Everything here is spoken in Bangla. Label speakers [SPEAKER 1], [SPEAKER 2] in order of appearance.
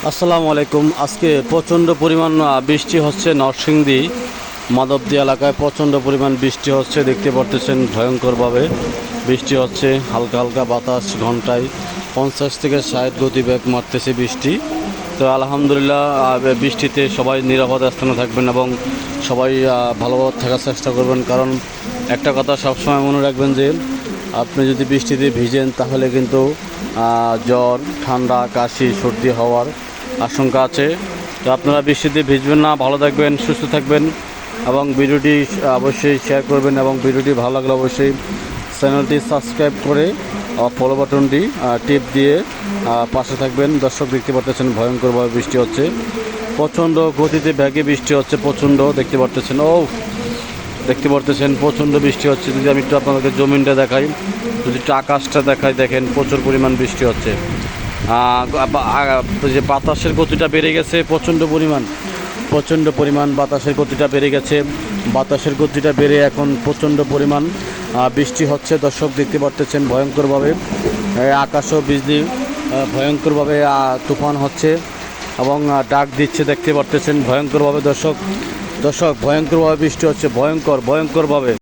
[SPEAKER 1] আসসালামু আলাইকুম। আজকে প্রচণ্ড পরিমাণ বৃষ্টি হচ্ছে নরসিংদী মাধবদী এলাকায় প্রচণ্ড পরিমাণ বৃষ্টি হচ্ছে, দেখতে পারতেছেন ভয়ঙ্করভাবে বৃষ্টি হচ্ছে। হালকা হালকা বাতাস, ঘন্টায় 50 থেকে 60 গতিবেগ মারতেছে বৃষ্টি। তো আলহামদুলিল্লাহ বৃষ্টিতে সবাই নিরাপদ স্থানে থাকবেন এবং সবাই ভালোভাবে থাকার চেষ্টা করবেন, কারণ একটা কথা সবসময় মনে রাখবেন যে আপনি যদি বৃষ্টিতে ভিজেন তাহলে কিন্তু জ্বর, ঠান্ডা, কাশি, সর্দি হওয়ার আশঙ্কা আছে। তো আপনারা বৃষ্টিতে ভিজবেন না, ভালো থাকবেন, সুস্থ থাকবেন এবং ভিডিওটি অবশ্যই শেয়ার করবেন এবং ভিডিওটি ভালো লাগলে অবশ্যই চ্যানেলটি সাবস্ক্রাইব করে ফলো বাটনটি টিপ দিয়ে পাশে থাকবেন। দর্শক দেখতে পারতেছেন ভয়ঙ্করভাবে বৃষ্টি হচ্ছে, প্রচণ্ড গতিতে ব্যাগে বৃষ্টি হচ্ছে, প্রচণ্ড দেখতে পারতেছেন দেখতে পারতেছেন প্রচণ্ড বৃষ্টি হচ্ছে। যদি আমি একটু আপনাদেরকে জমিনটা দেখাই, যদি একটু আকাশটা দেখাই, দেখেন প্রচুর পরিমাণ বৃষ্টি হচ্ছে। যে বাতাসের গতিটা বেড়ে গেছে প্রচণ্ড পরিমাণ বাতাসের গতিটা বেড়ে গেছে। বাতাসের গতিটা বেড়ে এখন প্রচণ্ড পরিমাণ বৃষ্টি হচ্ছে। দর্শক দেখতে পারতেছেন ভয়ঙ্করভাবে আকাশও বিজলি ভয়ঙ্করভাবে তুফান হচ্ছে এবং ডাক দিচ্ছে, দেখতে পারতেছেন ভয়ঙ্করভাবে। দর্শক ভয়ঙ্করভাবে বৃষ্টি হচ্ছে, ভয়ঙ্করভাবে।